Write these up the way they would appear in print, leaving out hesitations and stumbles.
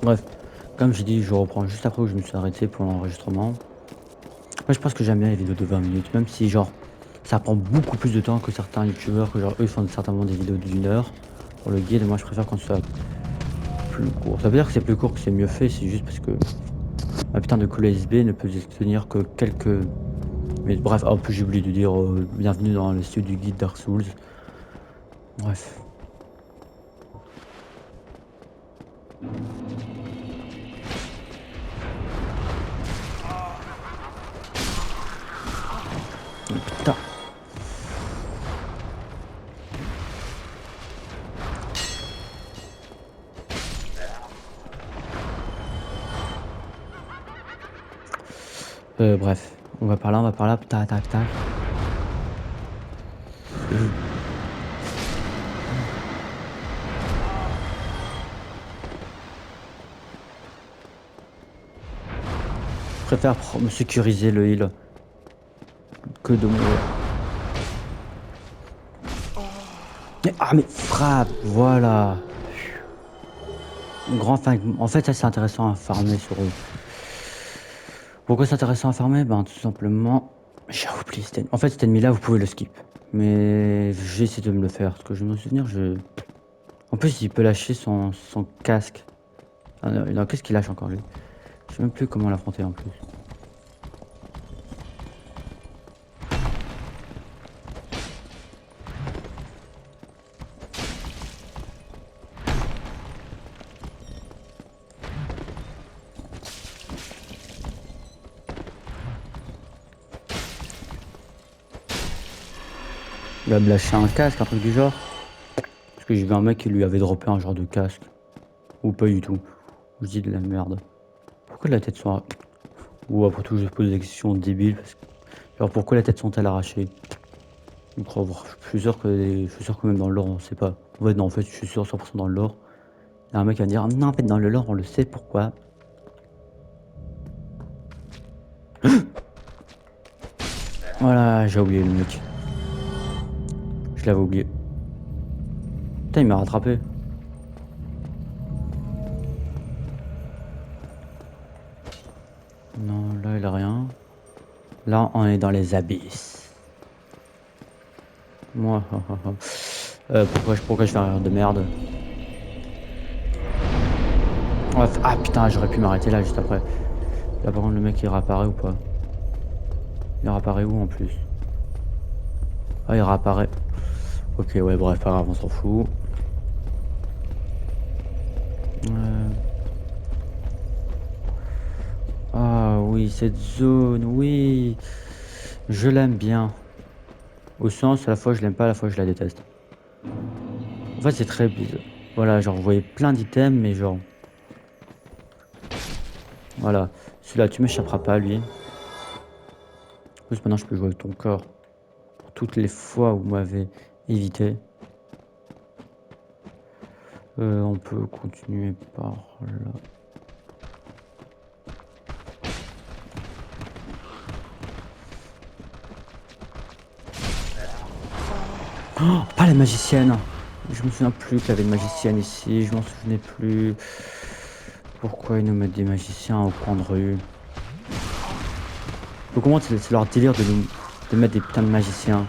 Bref, comme j'ai dit, je reprends juste après où je me suis arrêté pour l'enregistrement. Moi, je pense que j'aime bien les vidéos de 20 minutes, même si genre ça prend beaucoup plus de temps que certains youtubeurs que genre eux ils font certainement des vidéos d'1 heure pour le guide. Moi, je préfère quand ce soit plus court. Ça veut dire que c'est plus court que c'est mieux fait, c'est juste parce que ma putain de clé USB ne peut tenir que quelques. Mais bref, en plus j'ai oublié de dire bienvenue dans le studio du guide Dark Souls. Bref. Putain. Bref, on va par là, tac tac tac. Je préfère me sécuriser le heal que de mourir. Mais frappe, voilà. Grand fan. En fait, ça c'est intéressant à farmer sur eux. Pourquoi c'est intéressant à farmer? Ben tout simplement, j'ai oublié en fait cet ennemi là vous pouvez le skip. Mais j'ai essayé de me le faire, parce que je me souviens, en plus il peut lâcher son casque. Ah non, qu'est-ce qu'il lâche encore lui? Je sais même plus comment l'affronter en plus. Il va me lâcher un casque, un truc du genre. Parce que j'ai vu un mec qui lui avait droppé un genre de casque. Ou pas du tout. Je dis de la merde. Pourquoi la tête sont... Ou après tout je pose des questions débiles. Genre pourquoi la tête sont-elles arrachées? Je crois voir. Je suis sûr que même dans le lore on sait pas. En fait non, en fait je suis sûr 100% dans le lore. Il y a un mec qui va me dire non en fait dans le lore on le sait pourquoi. Voilà, j'ai oublié le mec. Je l'avais oublié. Putain il m'a rattrapé. Non là il a rien. Là on est dans les abysses. Moi, pourquoi je fais un rire de merde? Ah putain, j'aurais pu m'arrêter là juste après. Là par contre le mec il réapparaît ou pas? Il réapparaît où en plus? Ah il réapparaît. Ok ouais bref pas grave on s'en fout. Euh, Ah oui cette zone, oui. Je l'aime bien. Au sens à la fois je l'aime pas, à la fois je la déteste. En fait c'est très bizarre. Voilà, genre vous voyez plein d'items mais genre. Voilà. Celui-là tu m'échapperas pas lui. En plus maintenant je peux jouer avec ton corps. Pour toutes les fois où vous m'avez évité. On peut continuer par là. Oh, pas la magicienne. Je me souviens plus qu'il y avait une magicienne ici. Je m'en souvenais plus. Pourquoi ils nous mettent des magiciens au coin de rue? Donc comment c'est leur délire de mettre des putains de magiciens?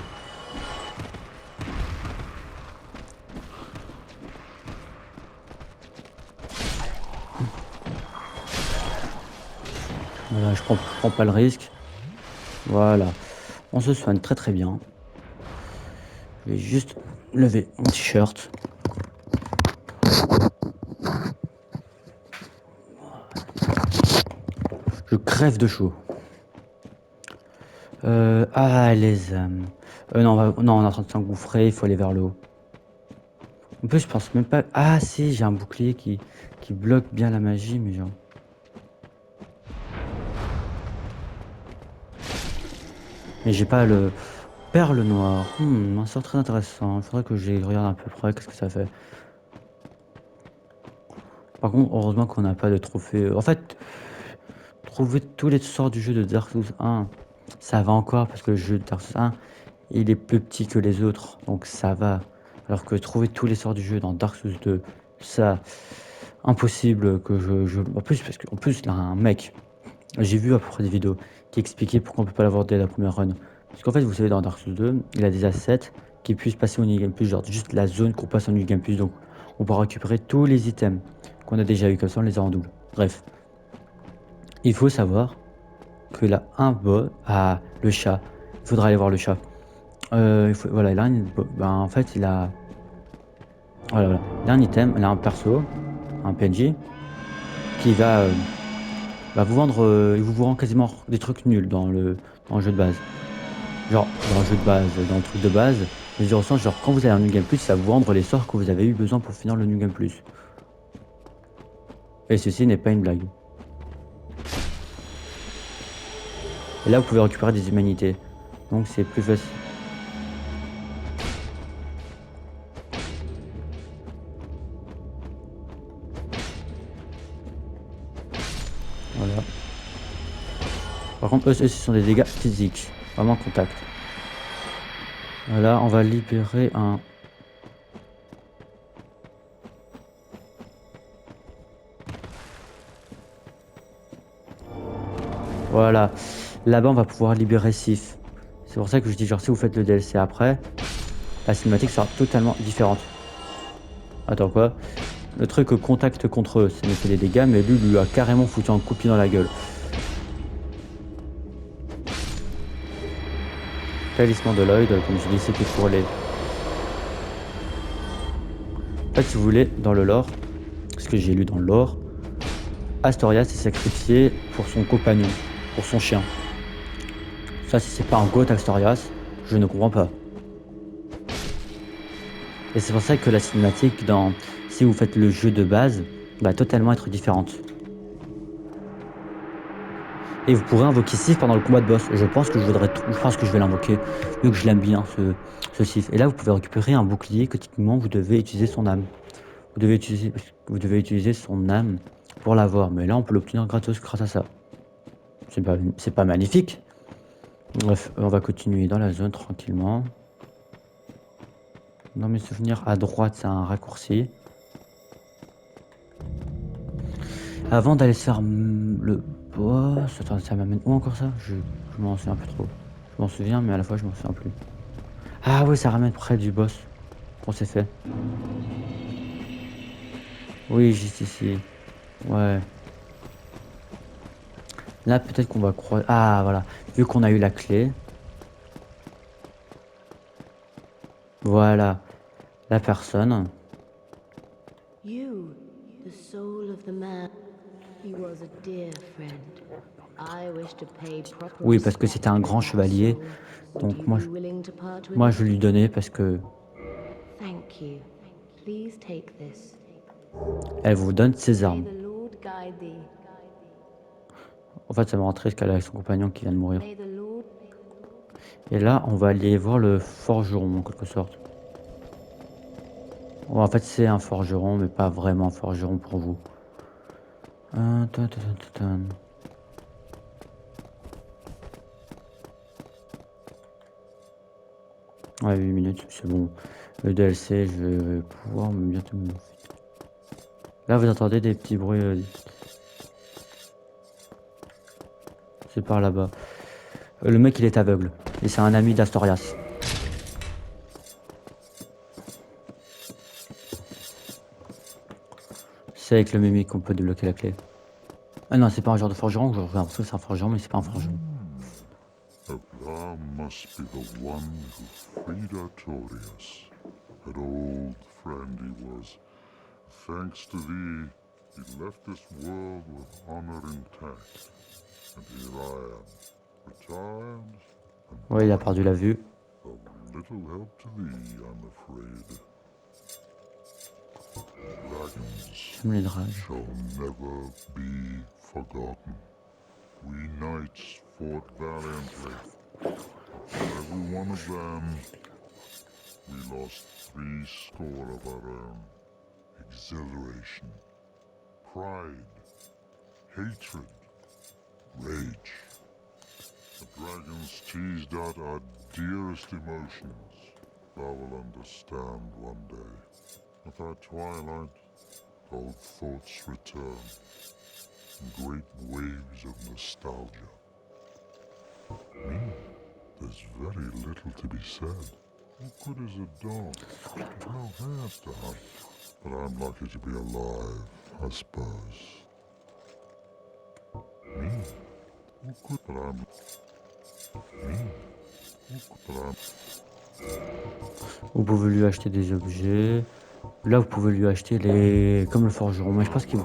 Voilà, je prends pas le risque. Voilà. On se soigne très très bien. Je vais juste lever mon t-shirt. Je crève de chaud. Ah les âmes. Non, non, on est en train de s'engouffrer, il faut aller vers le haut. En plus, je pense même pas. Ah si, j'ai un bouclier qui bloque bien la magie, mais genre. Mais j'ai pas le perle noire. Un sort très intéressant. Il faudrait que je regarde un peu près qu'est-ce que ça fait. Par contre, heureusement qu'on n'a pas de trophée. En fait, trouver tous les sorts du jeu de Dark Souls 1, ça va encore parce que le jeu de Dark Souls 1, il est plus petit que les autres, donc ça va. Alors que trouver tous les sorts du jeu dans Dark Souls 2, ça. Impossible que en plus, parce qu'en plus, là, un mec, j'ai vu à peu près des vidéos qui expliquaient pourquoi on peut pas l'avoir dès la première run. Parce qu'en fait, vous savez, dans Dark Souls 2, il a des assets qui puissent passer au New Game Plus, genre juste la zone qu'on passe en New Game Plus. Donc, on pourra récupérer tous les items qu'on a déjà eu, comme ça, on les a en double. Bref, il faut savoir que là, un boss, ah, le chat, il faudra aller voir le chat. Voilà, il a en fait, voilà, voilà. Il a un item, il a un perso, un PNJ, qui va vous vendre, il vous rend quasiment des trucs nuls dans le jeu de base. Genre, dans le jeu de base, dans le truc de base, mais je ressens, genre, quand vous avez un New Game Plus, ça va vous vendre les sorts que vous avez eu besoin pour finir le New Game Plus. Et ceci n'est pas une blague. Et là, vous pouvez récupérer des humanités. Donc, c'est plus facile. Voilà. Par contre, eux, ce sont des dégâts physiques. Vraiment contact. Voilà, on va libérer un... Voilà. Là-bas, on va pouvoir libérer Sif. C'est pour ça que je dis, genre, si vous faites le DLC après, la cinématique sera totalement différente. Attends, quoi? Le truc contact contre eux, ça me fait des dégâts, mais lui a carrément foutu un coup de pied dans la gueule. Talisman de Lloyd, comme je dis, c'était pour les... En fait, si vous voulez, dans le lore, ce que j'ai lu dans le lore, Astorias s'est sacrifié pour son compagnon, pour son chien. Ça, si c'est pas un goth Astorias, je ne comprends pas. Et c'est pour ça que la cinématique, si vous faites le jeu de base, va totalement être différente. Et vous pourrez invoquer Sif pendant le combat de boss. Je pense que je vais l'invoquer, vu que je l'aime bien, ce Sif. Et là, vous pouvez récupérer un bouclier que typiquement vous devez utiliser son âme. Vous devez utiliser son âme pour l'avoir. Mais là, on peut l'obtenir gratos grâce à ça. C'est pas magnifique. Bref, on va continuer dans la zone tranquillement. Dans mes souvenirs, à droite, c'est un raccourci. Avant d'aller se faire le boss... Attends, ça m'amène où encore ça? Je m'en souviens plus trop. Je m'en souviens, mais à la fois, je m'en souviens plus. Ah oui, ça ramène près du boss. On s'est fait. Oui, juste ici. Ouais. Là, peut-être qu'on va croiser... Ah, voilà. Vu qu'on a eu la clé. Voilà. La personne. You, the soul of the man. He was a dear friend. I wish to pay proper Oui, parce que respect c'était un grand to that chevalier. soul. Would Donc you moi, be willing to part with moi, it? je lui donnais parce que Thank you. Please take this. elle vous donne ses May armes. the Lord guide thee. En fait, ça me rend triste qu'elle ait son compagnon qui vient de mourir. May the Lord. Et là, on va aller voir le forgeron, en quelque sorte. Bon, en fait, c'est un forgeron, mais pas vraiment un forgeron pour vous. Ta, ta, ta, ta, ta. Ouais, 8 minutes, c'est bon. Le DLC, je vais pouvoir bientôt me... Là, vous entendez des petits bruits. C'est par là-bas. Le mec, il est aveugle. Et c'est un ami d'Astorias. C'est avec le mimique qu'on peut débloquer la clé. Ah non, c'est pas un genre de forgeron. J'ai l'impression que c'est un forgeron, mais c'est pas un forgeron. Thou must be the one who freed Artorias. An old friend he was. Thanks to thee, he left this world with honor intact. And here I am, retired and Ouais, il a perdu la vue. of little help to thee, I'm afraid. Dragons J'aime les dragues. shall never be forgotten. We knights fought valiantly. For every one of them, we lost 80 of our own. Exhilaration, pride, hatred, rage. The dragons teased out our dearest emotions. Thou will understand one day. With our twilight, Old thoughts return. Great waves of nostalgia. Me, there's very little to be said. What good is a dog? With no hands to hunt. But I'm lucky to be alive, I suppose. Me? What good? But I'm... Me? What good? But I'm... Vous pouvez lui acheter des objets. Là, vous pouvez lui acheter les... Comme le forgeron. Mais je pense qu'il...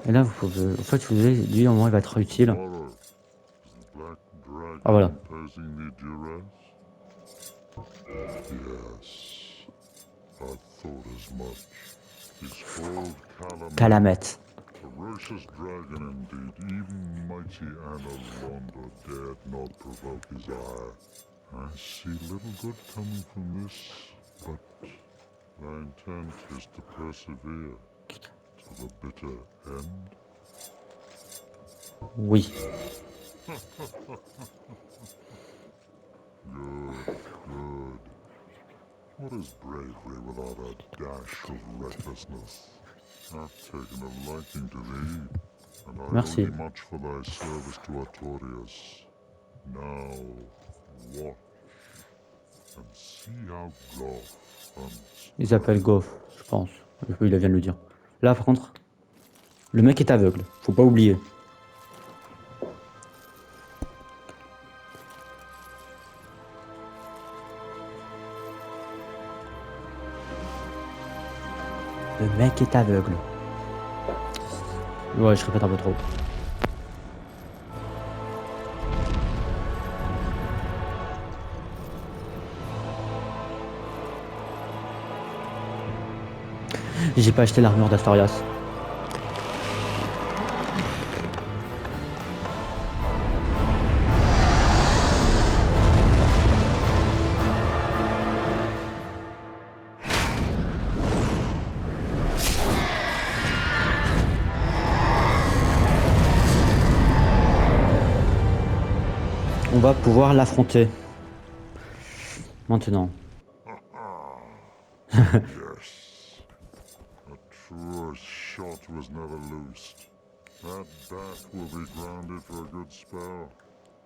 Et là, vous pouvez... En fait, vous avez... lui, au moins, il va être utile. Horror. Is the black dragon Ah, voilà. imposing the duress? Yes. I thought as much. He's called Calumet. Calamette. Ferocious dragon indeed. Even mighty Anna Londa dared not provoke his ire. I see little good coming from this, but my intent is to persevere to the bitter end. Oui. Good, good. What is bravery without a dash of recklessness? I've taken a liking to thee, and I Merci. owe thee much for thy service to Artorias. Now, watch and see how Goth hunts. Il s'appelle Goff, je pense. Il vient de le dire. Là, par contre, le mec est aveugle. Faut pas oublier. Le mec est aveugle. Ouais, je répète un peu trop. J'ai pas acheté l'armure d'Astorias. On va pouvoir l'affronter. Maintenant. Yes. A truer shot was never loosed. That bat will be grounded for a good spell.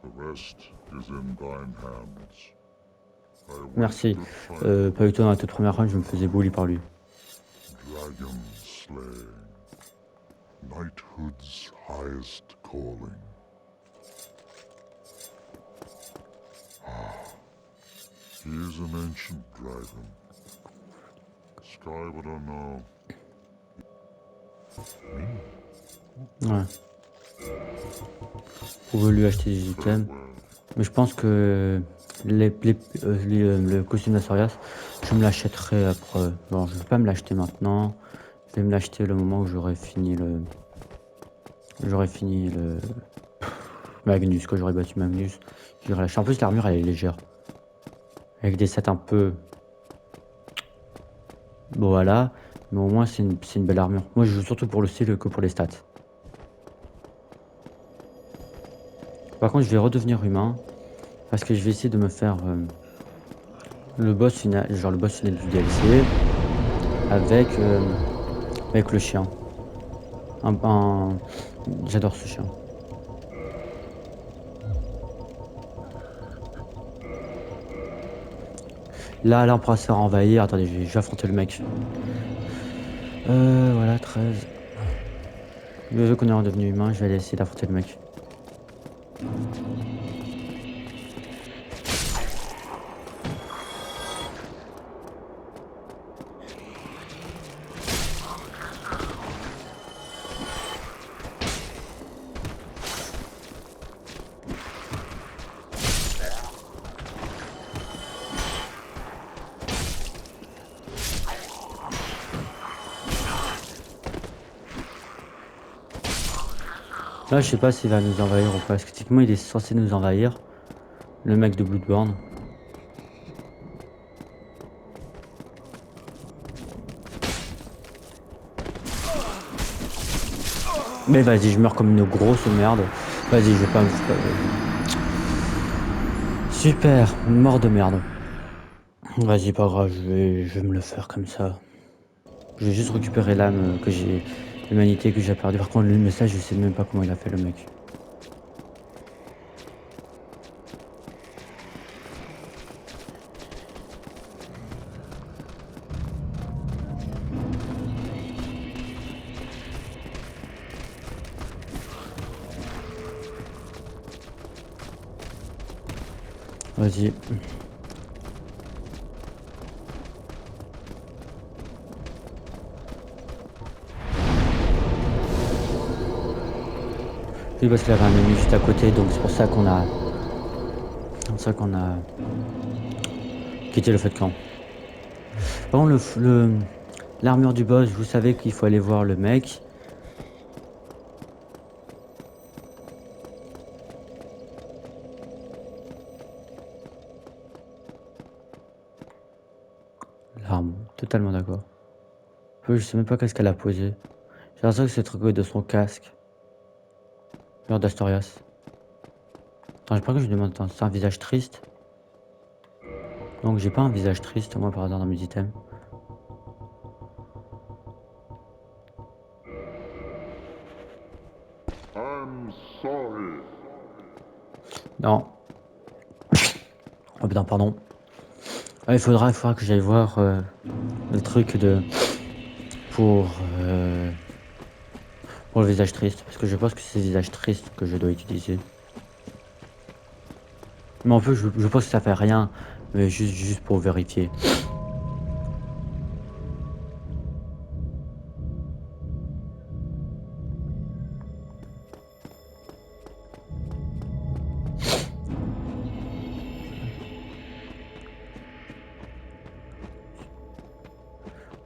The rest is in thine hands. I await Merci. good fight. Pas du tout dans la toute première run, je me faisais bully par lui. Dragon slaying. Knighthood's highest calling. He is an ancient dragon. Sky would not know. Ouais. Vous pouvez lui acheter des items. Farewell. Mais je pense que le costume d'Astorias, je me l'achèterai après. Bon, je vais pas me l'acheter maintenant. Je vais me l'acheter le moment où j'aurai fini le... Magnus, quand j'aurai battu Magnus. Je vais l'acheter. En plus, l'armure, elle est légère. Avec des sets un peu... Bon, voilà. Mais au moins, c'est une belle armure. Moi, je joue surtout pour le style que pour les stats. Par contre, je vais redevenir humain. Parce que je vais essayer de me faire le boss final, genre le boss final du DLC. Avec le chien. J'adore ce chien. Là, on pourra se faire envahir. Attendez, je vais affronter le mec. Voilà, 13. Vu qu'on est redevenu humain, je vais aller essayer d'affronter le mec. Là, je sais pas s'il va nous envahir ou pas. Parce que techniquement, il est censé nous envahir. Le mec de Bloodborne. Mais vas-y, je meurs comme une grosse merde. Vas-y, je vais pas me... Super, mort de merde. Vas-y, pas grave, je vais me le faire comme ça. Je vais juste récupérer l'âme que j'ai, l'humanité que j'ai perdue. Par contre, le message, je sais même pas comment il a fait le mec. Vas-y. Oui, parce qu'il avait un ennemi juste à côté, donc c'est pour ça qu'on a. C'est pour ça qu'on a quitté le feu de camp. Par contre, l'armure du boss, vous savez qu'il faut aller voir le mec. L'arme, totalement d'accord. Je sais même pas qu'est-ce qu'elle a posé. J'ai l'impression que c'est le truc de son casque. Genre d'Astorias. Attends, j'ai pas que je lui demande, attends, c'est un visage triste. Donc j'ai pas un visage triste, moi, par hasard, dans mes items. I'm sorry. Non. Oh putain, pardon. Ah, il faudra que j'aille voir le truc de. Pour, euh, pour le visage triste. Parce que je pense que c'est le visage triste que je dois utiliser. Mais en plus, je pense que ça fait rien. Mais juste pour vérifier.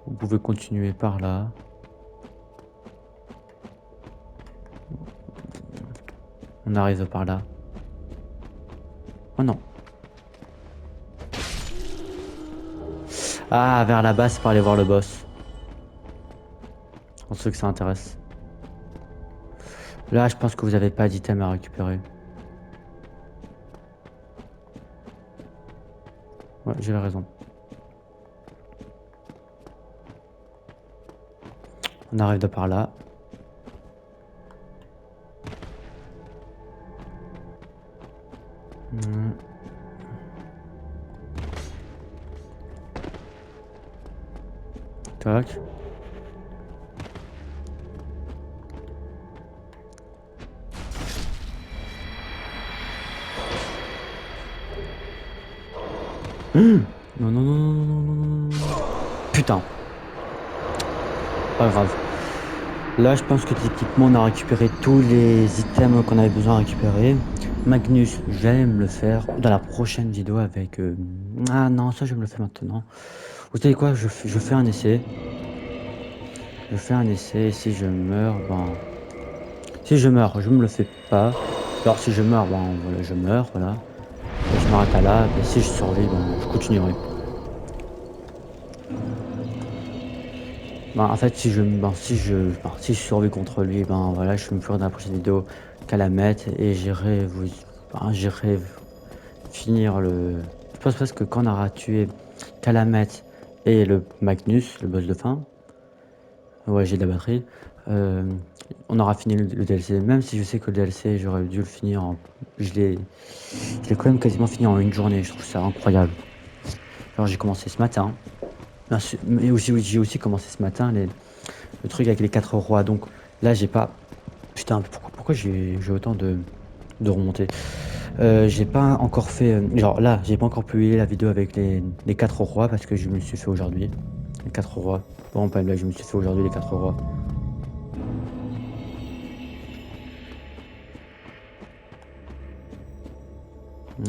Vous pouvez continuer par là. On arrive par là. Oh non. Ah, vers la base pour aller voir le boss. Pour ceux que ça intéresse. Là, je pense que vous avez pas d'item à récupérer. Ouais, j'ai raison. On arrive de par là. Hmm. Tac. Non, non, non, non, non, non, non, non. Putain. Pas grave. Là, je pense que techniquement, on a récupéré tous les items qu'on avait besoin de récupérer. Magnus, j'aime le faire dans la prochaine vidéo avec... Ah non, ça, je me le fais maintenant. Vous savez quoi, je fais un essai. Je fais un essai et si je meurs, ben... Si je meurs, je me le fais pas. Alors si je meurs, ben voilà, je meurs, voilà. Et je m'arrête à là. Et si je survis, ben je continuerai. Ben, en fait, si je survis contre lui, ben voilà, je me ferai dans la prochaine vidéo qu'à la mettre et j'irai finir le. Je pense presque qu'on aura tué Kalamet et le Magnus, le boss de fin. Ouais, j'ai de la batterie. Euh, on aura fini le DLC, même si je sais que le DLC, j'aurais dû le finir en. Je l'ai quand même quasiment fini en une journée, je trouve ça incroyable. Alors j'ai commencé ce matin. Mais aussi, j'ai aussi commencé ce matin le truc avec les 4 rois. Donc là, j'ai pas. Putain, pourquoi j'ai autant de remontées? J'ai pas encore fait. Genre là, j'ai pas encore publié la vidéo avec les 4 rois parce que je me le suis fait aujourd'hui. Les 4 rois. Bon, pas une blague, je me suis fait aujourd'hui les 4 rois.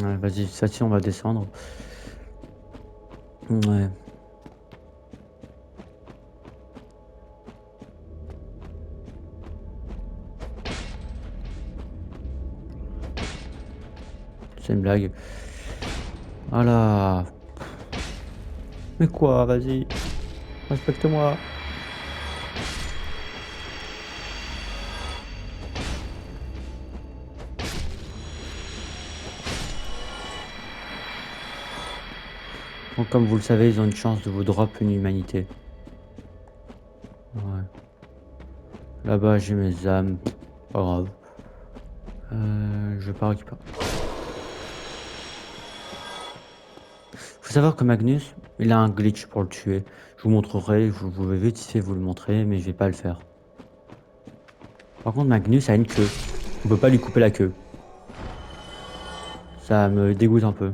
Ouais, vas-y, ça on va descendre. Ouais. C'est une blague. Voilà. Mais quoi, vas-y. Respecte-moi. Donc, comme vous le savez, ils ont une chance de vous drop une humanité. Là-bas, j'ai mes âmes. Pas grave. Je vais pas récupérer. Faut savoir que Magnus, il a un glitch pour le tuer. Je vous montrerai, je vais vite fait vous le montrer, mais je vais pas le faire. Par contre, Magnus a une queue. On peut pas lui couper la queue. Ça me dégoûte un peu.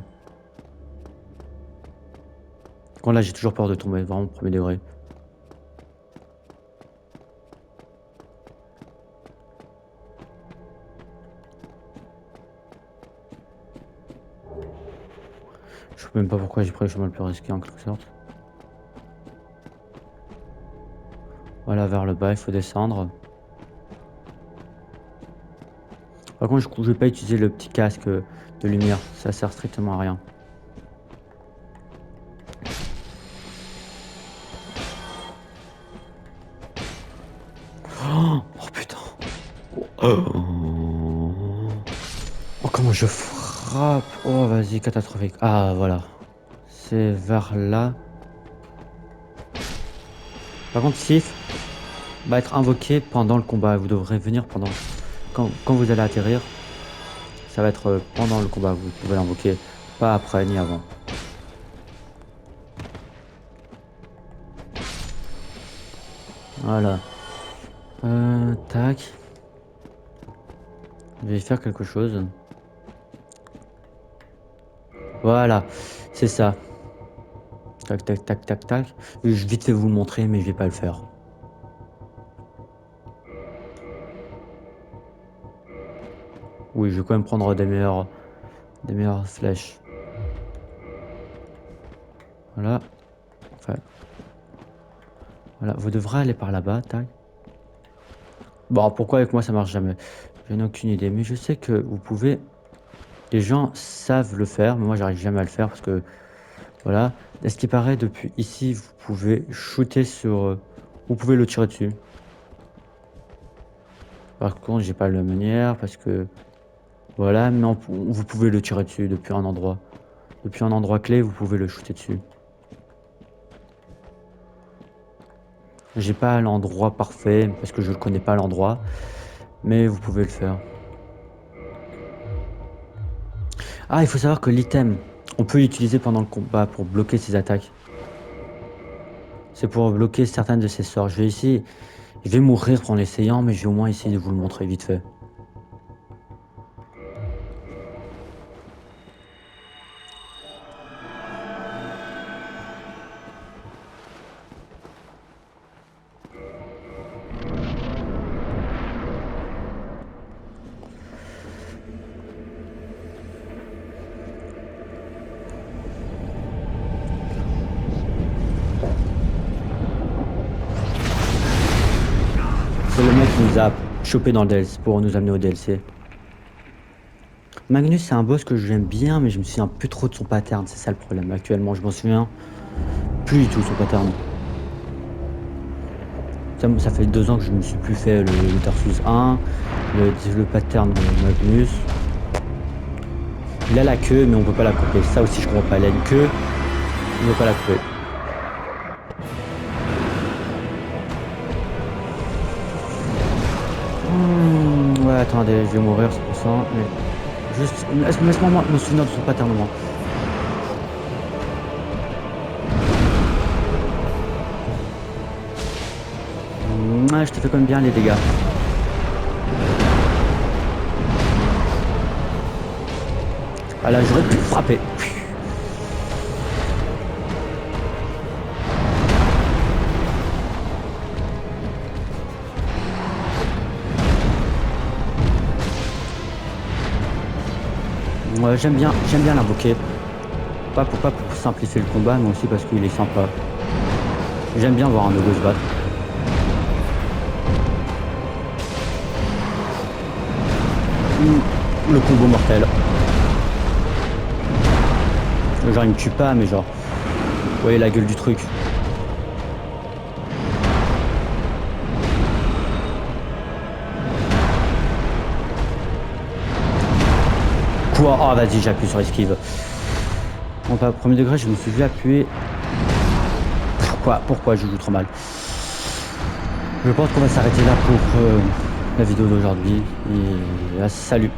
Quand là, j'ai toujours peur de tomber, vraiment premier degré. Je sais même pas pourquoi j'ai pris le chemin le plus risqué en quelque sorte. Voilà, vers le bas, il faut descendre. Par contre, je vais pas utiliser le petit casque de lumière, ça sert strictement à rien. Oh putain. Oh comment je frappe. Oh vas-y, catastrophique. Ah voilà. C'est vers là. Par contre, Sif va être invoqué pendant le combat. Vous devrez venir pendant... Quand vous allez atterrir, ça va être pendant le combat. Vous pouvez l'invoquer. Pas après ni avant. Voilà. Tac. Je vais faire quelque chose. Voilà. C'est ça. Tac, tac, tac, tac, tac. Je vais vite fait vous le montrer, mais je vais pas le faire. Oui, je vais quand même prendre des meilleures flèches. Voilà. Enfin. Voilà. Vous devrez aller par là-bas. Tac. Bon, pourquoi avec moi ça marche jamais? Je n'ai aucune idée. Mais je sais que vous pouvez... Les gens savent le faire, mais moi j'arrive jamais à le faire parce que... Voilà. À ce qui paraît, depuis ici, vous pouvez shooter sur... Vous pouvez le tirer dessus. Par contre, j'ai pas la manière parce que... Voilà, mais vous pouvez le tirer dessus depuis un endroit. Depuis un endroit clé, vous pouvez le shooter dessus. J'ai pas l'endroit parfait parce que je ne connais pas l'endroit, mais vous pouvez le faire. Ah, il faut savoir que l'item, on peut l'utiliser pendant le combat pour bloquer ses attaques. C'est pour bloquer certaines de ses sorts. Je vais essayer, je vais mourir en l'essayant, mais je vais au moins essayer de vous le montrer vite fait. C'est le mec qui nous a chopé dans le DLC pour nous amener au DLC. Magnus, c'est un boss que j'aime bien, mais je me souviens plus trop de son pattern. C'est ça le problème actuellement. Je m'en souviens plus du tout de son pattern. Ça fait 2 ans que je ne me suis plus fait le Tarsus 1, le pattern de Magnus. Il a la queue, mais on peut pas la couper. Ça aussi, je comprends pas. Il a une queue, on peut pas la couper. Ouais, attendez, je vais mourir, c'est pour ça. Mais juste, laisse-moi me souvenir de son pattern au moins. Ouais, je te fais quand même bien les dégâts. Ah là, j'aurais pu le frapper. Ouais, j'aime bien l'invoquer. Pas pour simplifier le combat, mais aussi parce qu'il est sympa. J'aime bien voir un logo se battre. Le combo mortel. Genre il me tue pas, mais genre... Vous voyez la gueule du truc. Quoi? Oh vas-y, j'appuie sur esquive. Bon, pas premier degré, je me suis vu appuyer. Pourquoi je joue trop mal? Je pense qu'on va s'arrêter là pour la vidéo d'aujourd'hui et salut.